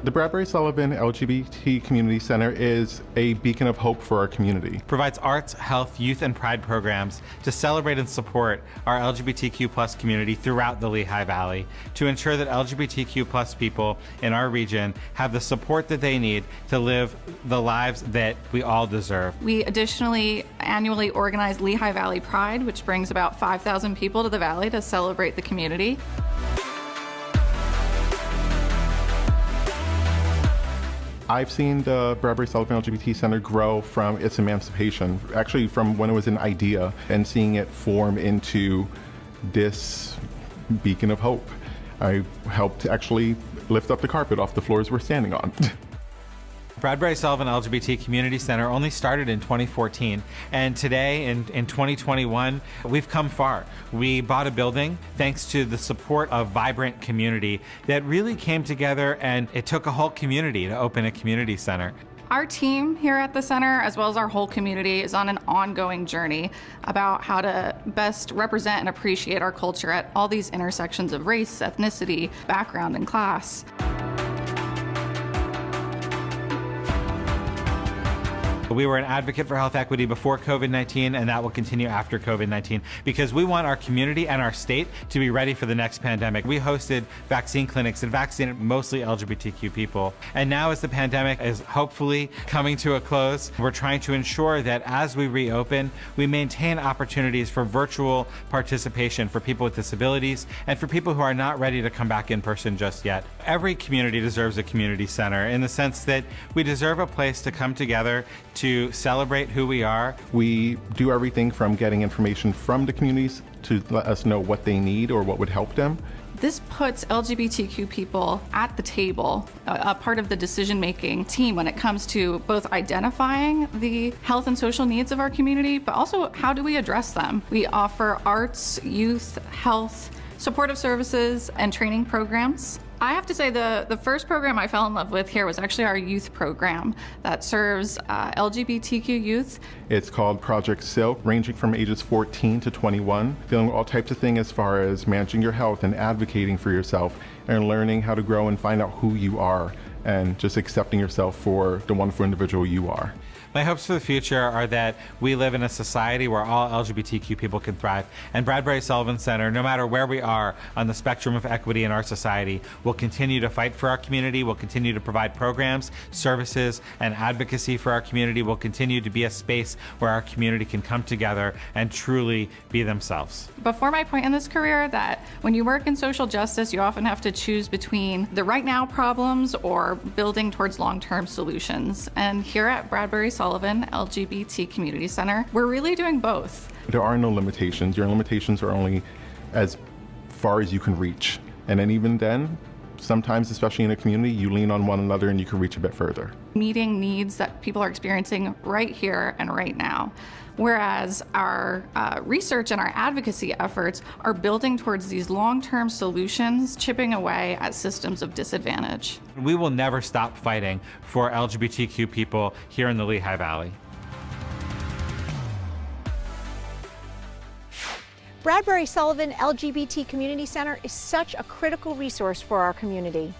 The Bradbury-Sullivan LGBT Community Center is a beacon of hope for our community. Provides arts, health, youth, and pride programs to celebrate and support our LGBTQ plus community throughout the Lehigh Valley to ensure that LGBTQ plus people in our region have the support that they need to live the lives that we all deserve. We additionally annually organize Lehigh Valley Pride, which brings about 5,000 people to the valley to celebrate the community. I've seen the Bradbury-Sullivan LGBT Center grow from its emancipation, actually from when it was an idea, and seeing it form into this beacon of hope. I helped actually lift up the carpet off the floors we're standing on. Bradbury-Sullivan LGBT Community Center only started in 2014, and today in 2021, we've come far. We bought a building thanks to the support of vibrant community that really came together, and it took a whole community to open a community center. Our team here at the center, as well as our whole community, is on an ongoing journey about how to best represent and appreciate our culture at all these intersections of race, ethnicity, background, and class. We were an advocate for health equity before COVID-19, and that will continue after COVID-19 because we want our community and our state to be ready for the next pandemic. We hosted vaccine clinics and vaccinated mostly LGBTQ people. And now as the pandemic is hopefully coming to a close, we're trying to ensure that as we reopen, we maintain opportunities for virtual participation for people with disabilities and for people who are not ready to come back in person just yet. Every community deserves a community center in the sense that we deserve a place to come together to celebrate who we are. We do everything from getting information from the communities to let us know what they need or what would help them. This puts LGBTQ people at the table, a part of the decision-making team when it comes to both identifying the health and social needs of our community, but also how do we address them. We offer arts, youth, health, supportive services, and training programs. I have to say the first program I fell in love with here was actually our youth program that serves LGBTQ youth. It's called Project Silk, ranging from ages 14 to 21, dealing with all types of things as far as managing your health and advocating for yourself and learning how to grow and find out who you are and just accepting yourself for the wonderful individual you are. My hopes for the future are that we live in a society where all LGBTQ people can thrive. And Bradbury-Sullivan Center, no matter where we are on the spectrum of equity in our society, will continue to fight for our community, will continue to provide programs, services, and advocacy for our community, will continue to be a space where our community can come together and truly be themselves. Before my point in this career, that when you work in social justice, you often have to choose between the right now problems or building towards long-term solutions. And here at Bradbury-Sullivan LGBT Community Center, we're really doing both. There are no limitations. Your limitations are only as far as you can reach. And then even then, sometimes, especially in a community, you lean on one another and you can reach a bit further. Meeting needs that people are experiencing right here and right now. Whereas our research and our advocacy efforts are building towards these long-term solutions, chipping away at systems of disadvantage. We will never stop fighting for LGBTQ people here in the Lehigh Valley. Bradbury-Sullivan LGBT Community Center is such a critical resource for our community.